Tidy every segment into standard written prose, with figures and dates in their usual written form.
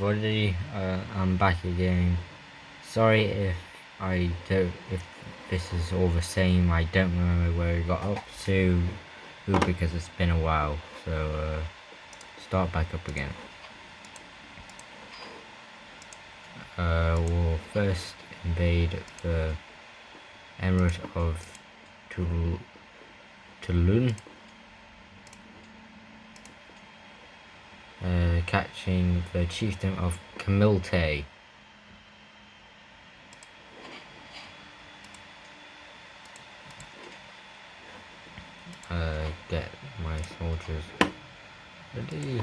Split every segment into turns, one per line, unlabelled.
everybody, I'm back again. Sorry if if this is all the same. I don't remember where we got up to because it's been a while. So start back up again. We'll first invade the Emirate of Tulun. Catching the chieftain of Camilte. Get my soldiers ready.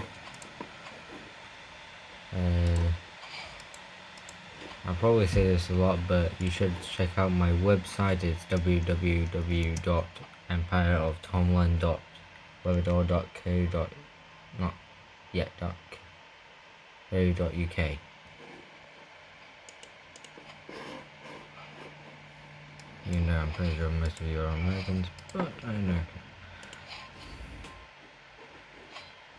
I'll probably say this a lot, but you should check out my website. It's www.empireoftomlin.co.uk. You know, I'm pretty sure most of you are Americans, but I don't know.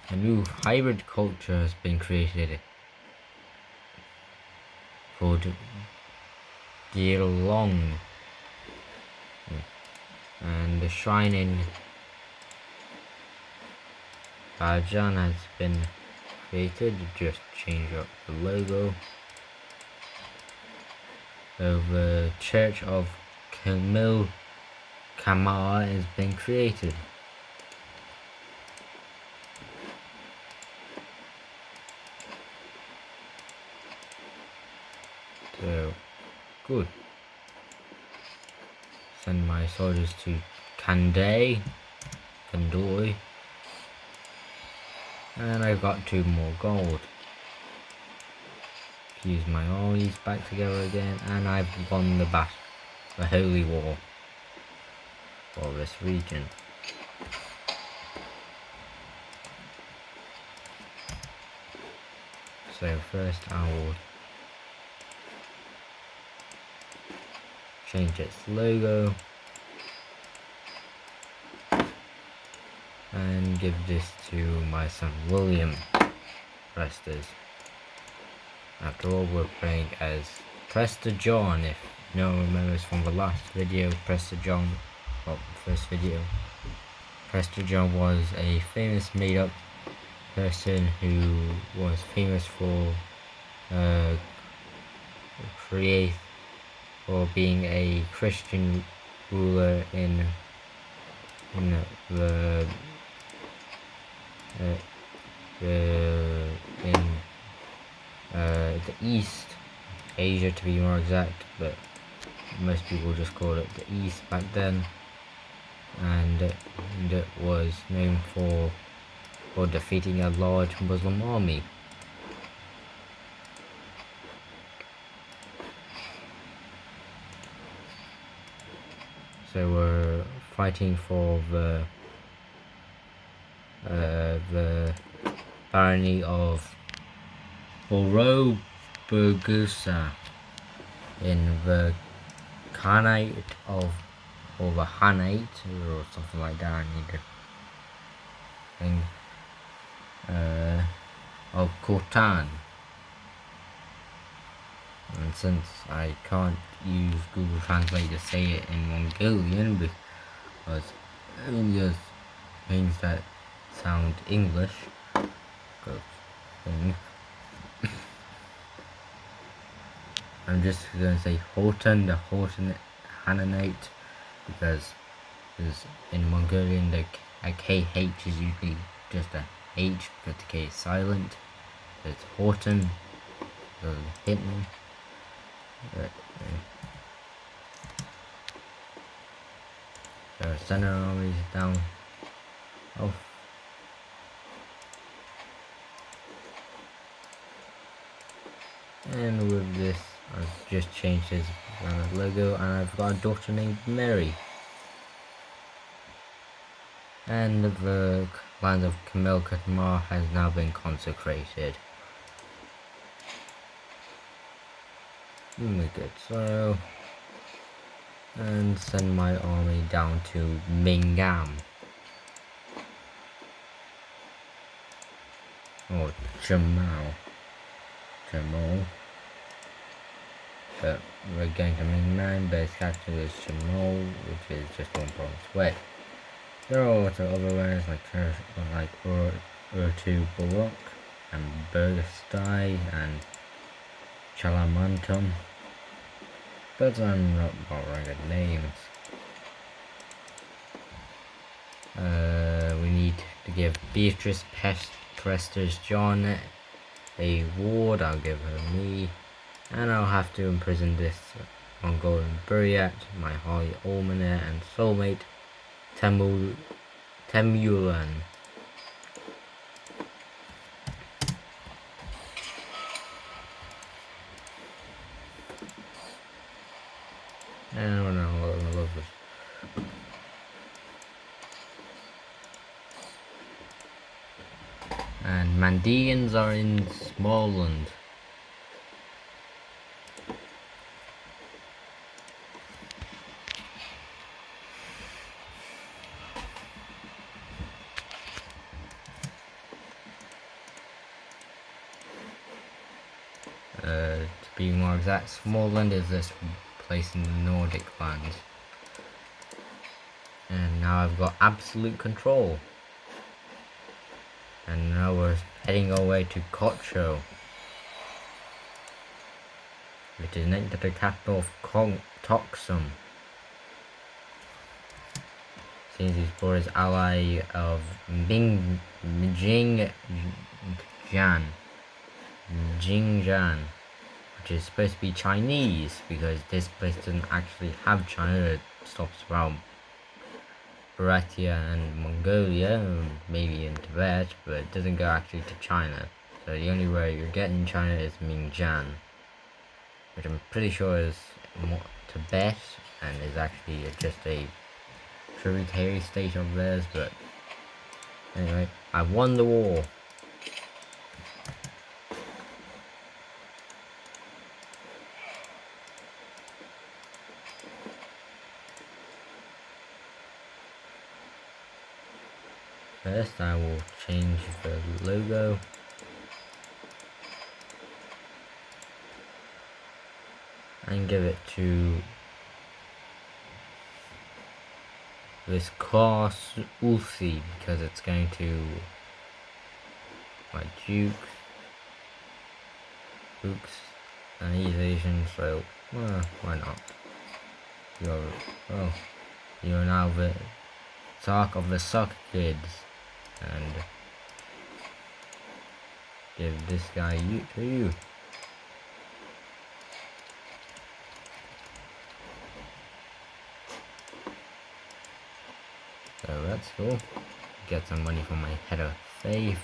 A new hybrid culture has been created called Geelong, and the shrine in Bajan has been created. Just change up the logo. The Church of Camil Kamar has been created. So, good. Send my soldiers to Kandoi, and I've got 2 more gold. Fuse my armies back together again, and I've won the Holy War for this region. So first I will change its logo and give this to my son William Prestes. After all, we're playing as Prester John. If no one remembers from the last video, Prester John, well, first video, Prester John was a famous made-up person who was famous for being a Christian ruler in the East Asia, to be more exact, but most people just call it the East back then, and it was known for defeating a large Muslim army. So we're fighting for the barony of Borobugusa in the Khanate of, or the Hanate, or something like that. I need to think. Of Khotan. And since I can't use Google Translate to say it in Mongolian because it only has things that sound English, I'm just going to say Horton, the Horton Hananate, because in Mongolian the KH is usually just a H, but the K is silent. So it's Horton, so hit me. So center armies down. Oh. And with this, I've just changed his logo, and I've got a daughter named Mary. And the land of Camil Kamar has now been consecrated. Good, so and send my army down to Mingam or Jamau. Jamal. But we're going to Ming base capital is Jamal, which is just 1 province away. There are also other areas like Urtu Bullock and Burgestai and Chalamantum, but I'm not bothering with names. We need to give Beatrice Prester's John a ward. I'll give her me, and I'll have to imprison this Mongolian Buryat, my Holly Almaner and soulmate Temulan. And I love this. And Mandeans are in Smallland. To be more exact, Smallland is this place in the Nordic lands. And now I've got absolute control. And now we're heading our way to Kocho, which is next to the capital of Toxum. Since he's for his ally of Jingjan, which is supposed to be Chinese, because this place doesn't actually have China. It stops around Buryatia and Mongolia, maybe in Tibet, but it doesn't go actually to China. So the only way you're getting China is Mingjian, which I'm pretty sure is Tibet and is actually just a tributary state of theirs. But anyway, I won the war. First, I will change the logo. And give it to this class Ulfi, because it's going to my dukes and he's Asian, so why not? You're now the Sark of the Suck Kids, and give this guy to you. So that's cool. Get some money from my head of faith.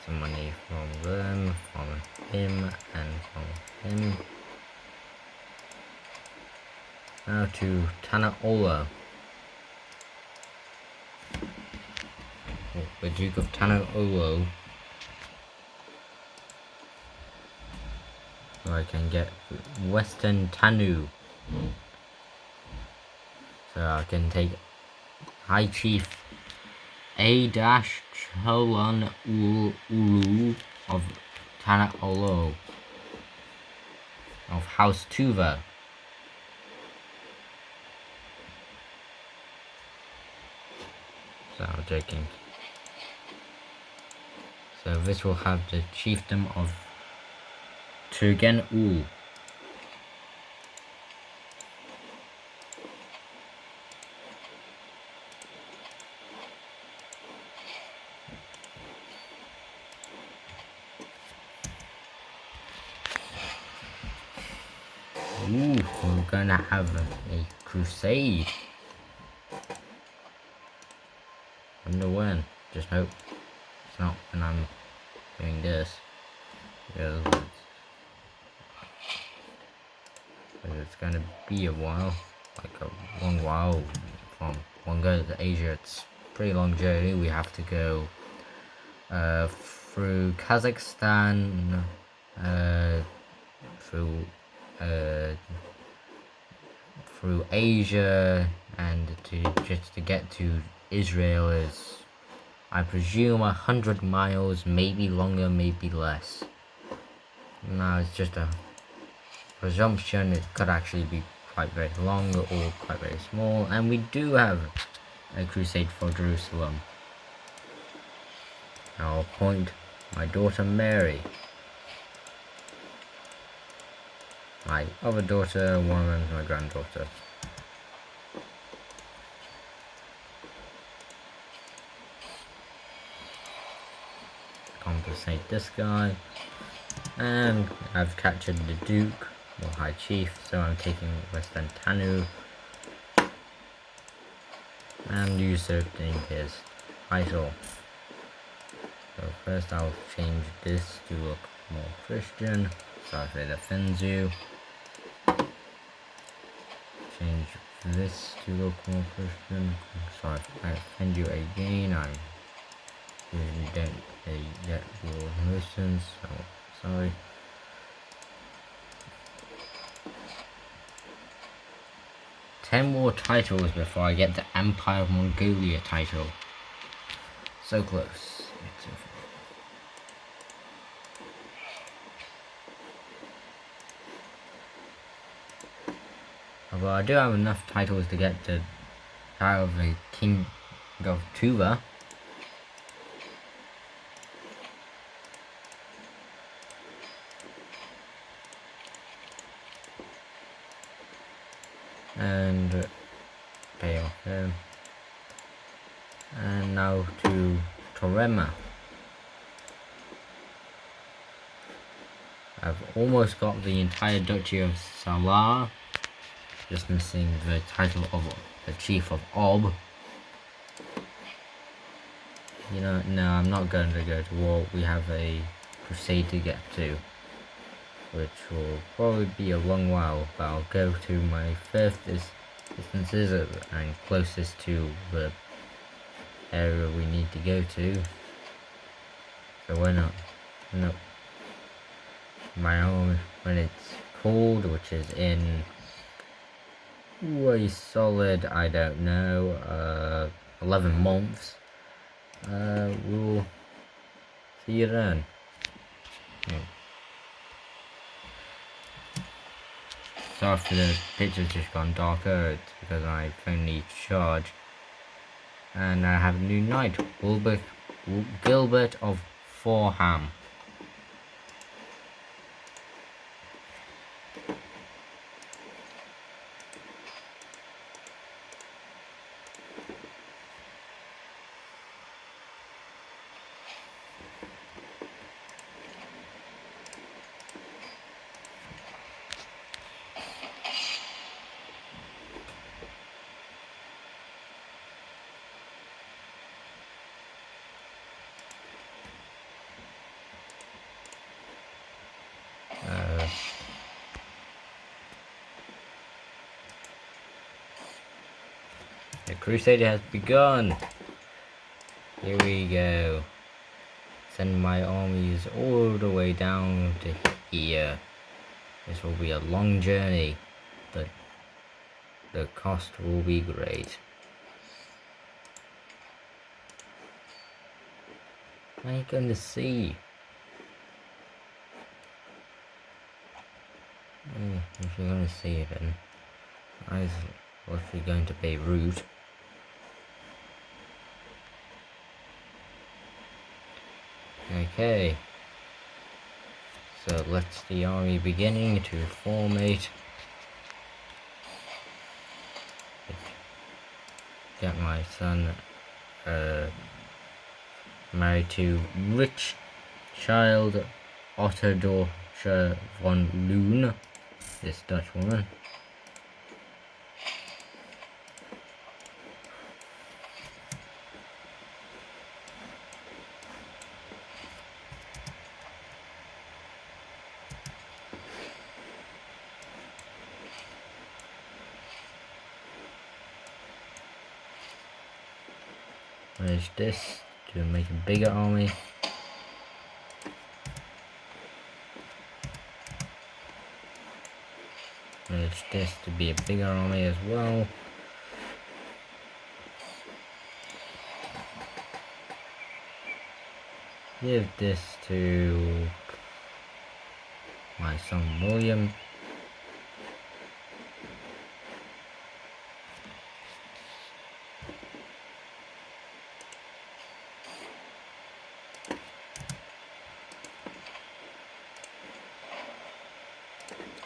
Some money from them, from him, and from him. Now to Tanaola. The Duke of Tanaolo. So I can get Western Tanu. So I can take High Chief A-Cholan Ulu of Tanaolo of House Tuva. So I'm joking. So this will have the chiefdom of Turgen Ul. We're gonna have a crusade. Wonder when. Just hope it's not when I'm doing this. Because it's gonna be a while. Like a long while. From Mongolia to Asia, it's a pretty long journey. We have to go through Kazakhstan, through Asia, and just to get to Israel is I presume 100 miles, maybe longer, maybe less. No, it's just a presumption. It could actually be quite very long or quite very small. And we do have a crusade for Jerusalem. I'll appoint my daughter Mary. My other daughter, one of them is my granddaughter. Compensate this guy. And I've captured the Duke, or High Chief, so I'm taking Western Tanu. And usurping his title. So first I'll change this to look more Christian. So if it offends you. Change this to look more Christian. So if I offend you again, I usually don't get your emotions. So sorry. Ten more titles before I get the Empire of Mongolia title. So close. Although I do have enough titles to get the title of the King of Tuva. And pay off him. And now to Torema. I've almost got the entire Duchy of Salar. Just missing the title of the Chief of Ob. You know, no, I'm not going to go to war. We have a crusade to get to, which will probably be a long while, but I'll go to my furthest distances and closest to the area we need to go to. So why not? No. My own, when it's cold, which is in way solid, I don't know, 11 months. We'll see you then. Sorry for the picture's just gone darker, it's because my phone needs charge. And I have a new knight, Gilbert of Forham. The crusade has begun. Here we go. Send my armies all the way down to here. This will be a long journey, but the cost will be great. What are you going to see? If you're going to see it, then I was literally going to Beirut. Okay, so let's the army beginning to formate. Get my son married to rich child Otterdorfer von Loon, this Dutch woman. Manage this to make a bigger army. Manage this to be a bigger army as well. give this to my son William.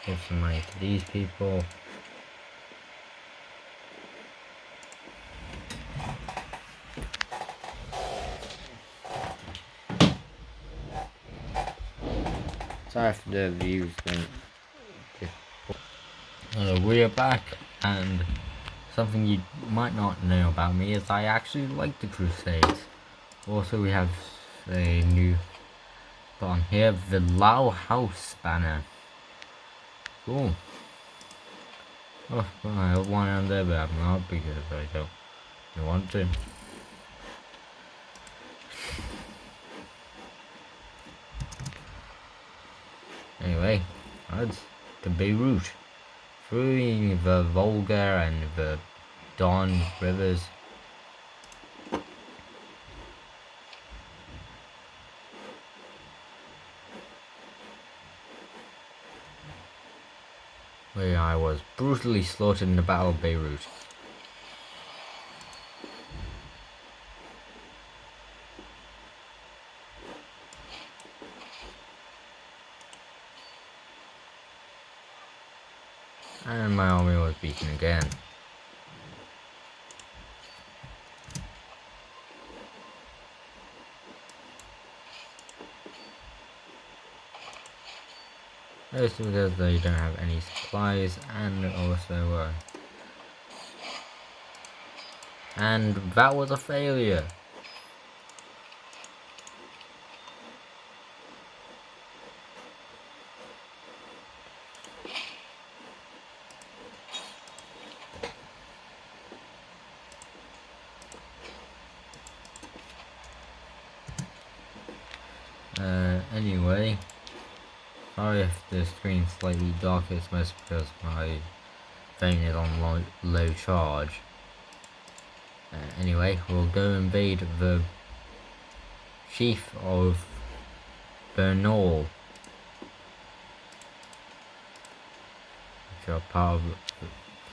Give some money to these people. Sorry for the views being we are back, and something you might not know about me is I actually like the Crusades. Also, we have a new on here, the Lao House banner. Cool. Oh, well, I have one on there, but I'm not because I don't want to. Anyway, that's the Beirut. Through the Volga and the Don rivers. Where I was brutally slaughtered in the Battle of Beirut. And my army was beaten again. Most because they don't have any supplies, and also and that was a failure. Anyway, sorry if the screen's slightly dark, it's mostly because my phone is on low charge. Anyway, we'll go invade the chief of Bernal, which are part of the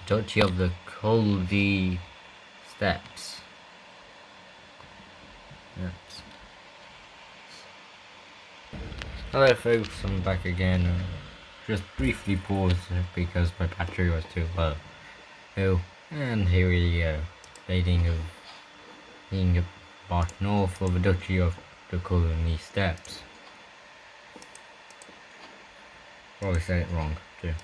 Duchy of the Colby Steppes. Yep. Hello folks, I'm back again. Just briefly paused because my battery was too low. Oh, and here we go. Invading of being part north of the Duchy of the Colony Steppes. Probably said it wrong too.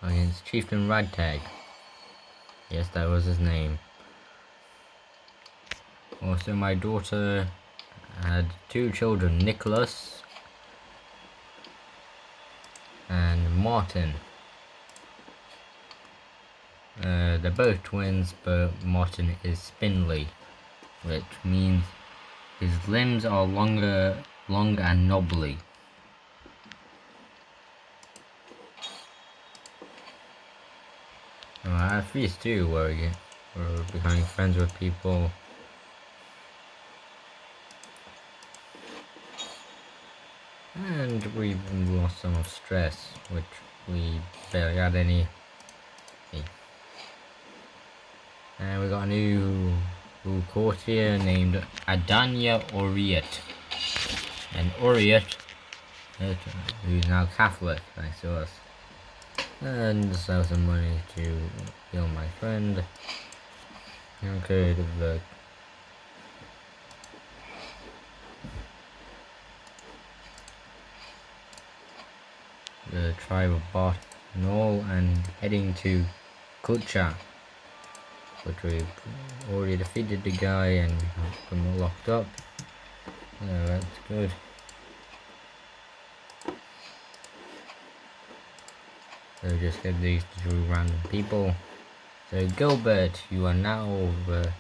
Against Chieftain Ragtag. Yes, that was his name. Also, my daughter had two children, Nicholas and Martin. They're both twins, but Martin is spindly, which means his limbs are long and knobbly. I have these too, where we're becoming friends with people. And we've lost some of stress, which we barely had any. And we got a new courtier named Adanya Oriet. And Oriet, who's now Catholic, thanks to us. And sell some money to heal my friend. Okay, the tribe of Bartnol and heading to Kutcha, which we've already defeated the guy and have them locked up. Yeah, that's good. So just get these two random people. So Gilbert, you are now the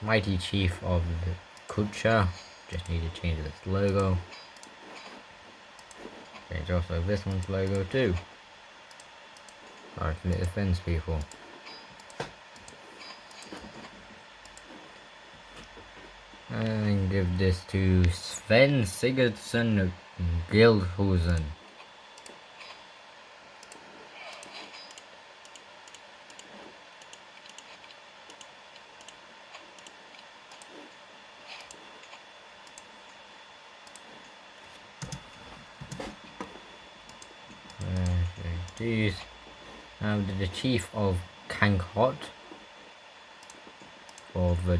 mighty chief of the Kutcha. Just need to change this logo. Change also this one's logo too. Sorry to make offense people. And give this to Sven Sigurdsson Gildhusen. These now the chief of Kankot for the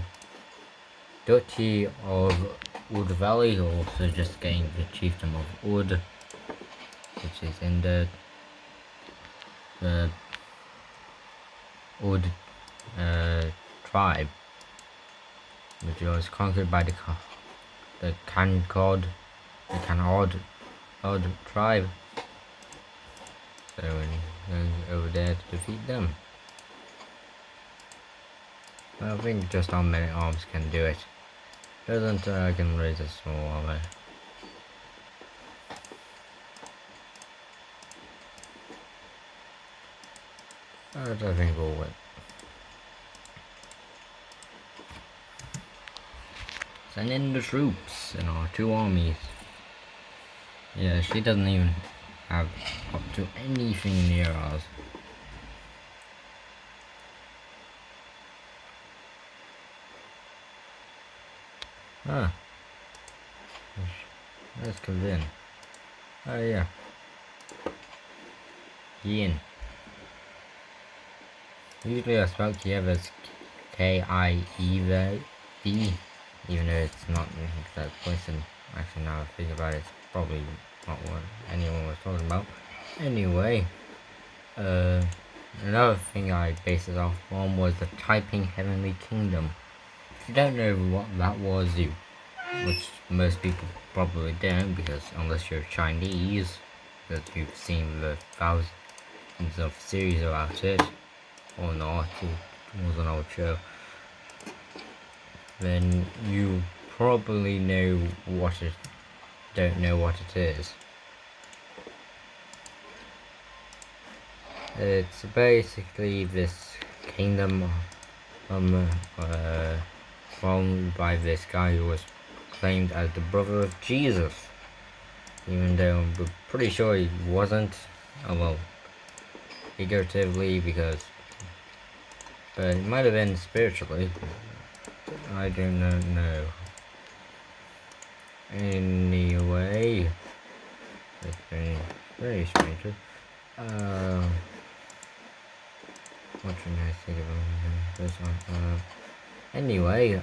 Duchy of Ud Valley, also just getting the chiefdom of Ud, which is in the Ud tribe, which was conquered by the Kankod, Odd tribe. So we're going over there to defeat them. I think just our men at arms can do it. Doesn't can raise a small armor. I don't think we'll win. Send in the troops in our two armies. Yeah, she doesn't even have up to anything near us. Ah. Let's come in. Oh yeah. Yin. Usually I spell Kiev as K-I-E-V, even though it's not the exact place, and actually now I think about it, it's probably not what anyone was talking about. Anyway, another thing I based it off on was the Typing Heavenly Kingdom. If you don't know what that was, which most people probably don't, because unless you're Chinese, that you've seen the thousands of series about it, or not, it was an old show, then you probably don't know what it is. It's basically this kingdom formed by this guy who was claimed as the brother of Jesus, even though I'm pretty sure he wasn't. Oh well, figuratively, but it might have been spiritually. I do not know. Anyway, it's very strange. What should I think about this one? Anyway,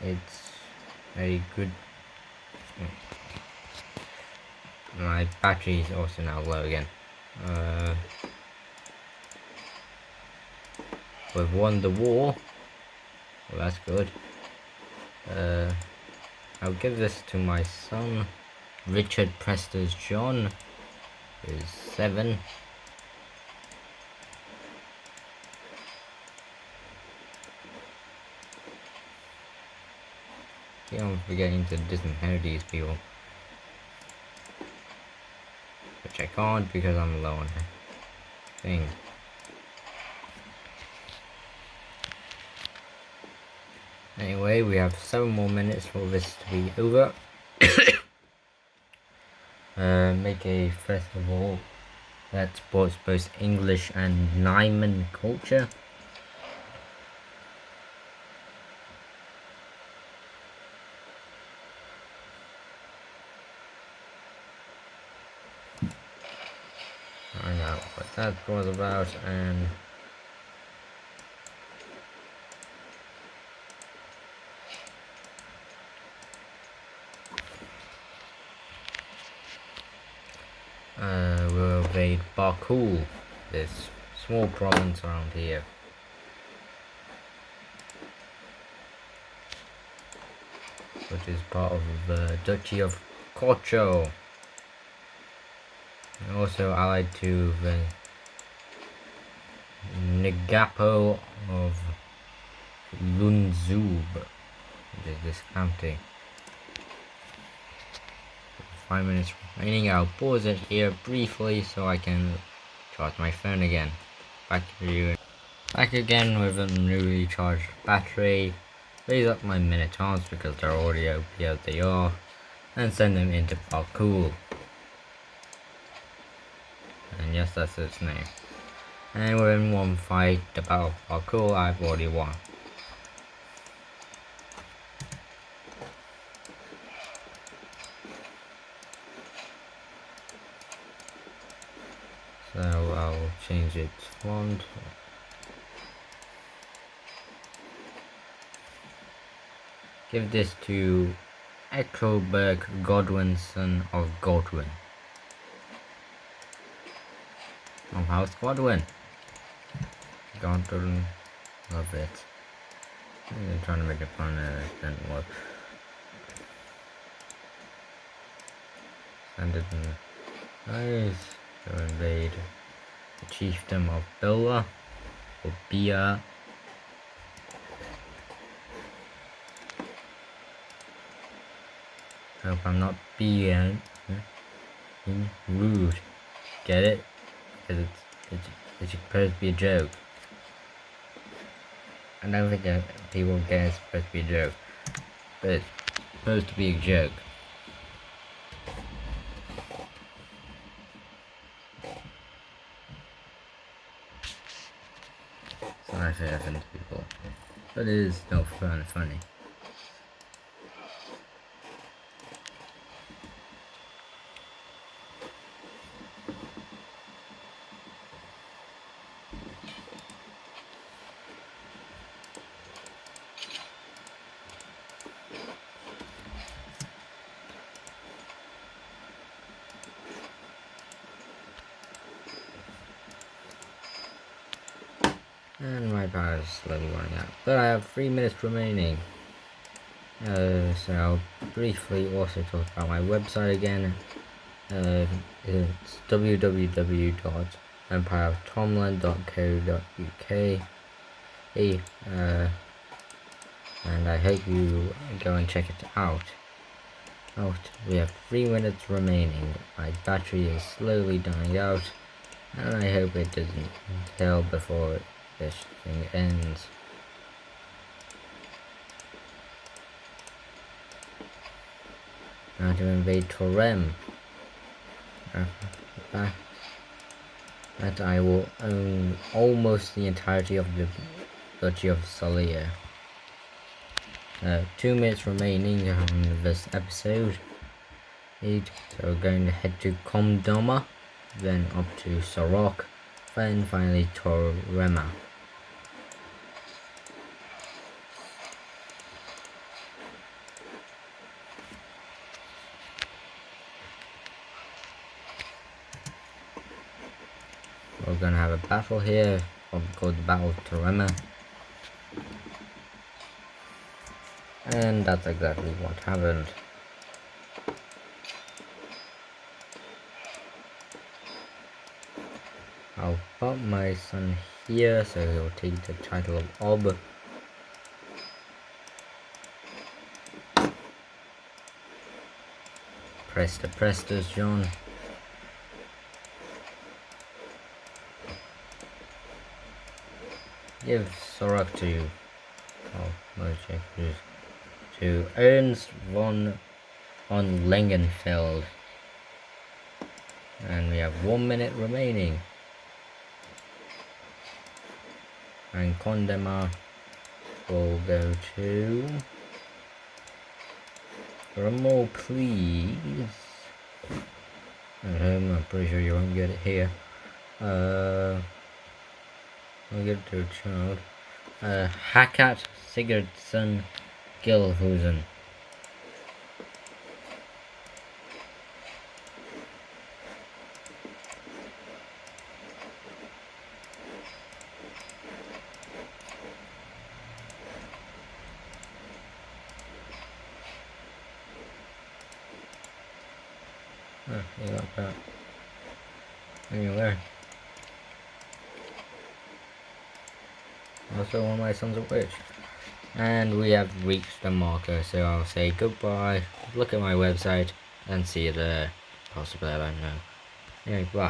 it's very good. My battery is also now low again. We've won the war. Well, that's good. I'll give this to my son, Richard Prestes John, who's 7. Yeah, I'm forgetting to disinherit these people, which I can't because I'm low on thing. Anyway, we have 7 more minutes for this to be over. Make a festival that supports both English and Nyman culture. I know what that was about, and we'll invade Baku, this small province around here. Which is part of the Duchy of Kocho. Also allied to the Negapo of Lunzub. which is this county. 5 minutes remaining. I'll pause it here briefly so I can charge my phone again. Back again with a newly charged battery. Raise up my Minotaurs because they're already OP as they are, and send them into parkour. And yes, that's its name. And we're in one fight, the battle of parkour. I've already won. So I'll change its font. Give this to Eckelberg Godwin, son of Godwin. Of House Godwin. Godwin, love it. I'm trying to make a pun and it didn't work. Send it in. Nice. To invade the chiefdom of Billa, or Bia. Hope I'm not being rude. Get it? Because it's supposed to be a joke. I don't think that people get it's supposed to be a joke, but it's supposed to be a joke. It's not actually happening to people, but it is no fun funny. And my power is slowly running out, but I have 3 minutes remaining. So I'll briefly also talk about my website again. It's www.empireoftomlin.co.uk. And I hope you go and check it out. We have 3 minutes remaining. My battery is slowly dying out, and I hope it doesn't tell before this thing ends. Now to invade Torem. That I will own almost the entirety of the Duchy of Salia. 2 minutes remaining on this episode. So we're going to head to Komdoma, then up to Sorok, then finally Torema. We're going to have a battle here, called the Battle of Torema. And that's exactly what happened. I'll put my son here so he'll take the title of Ob. Prestas, John. Give Sorok to Ernst von Lengenfeld. And we have 1 minute remaining. And Kondema will go to Grumble, please. I'm pretty sure you won't get it here. I'll give it to a child. Hakat Sigurdsson Gilhusen. You got that. Anyway. Also, one of my sons a witch. And we have reached the marker, so I'll say goodbye, look at my website, and see you there. Possibly, I don't know. Anyway, bye.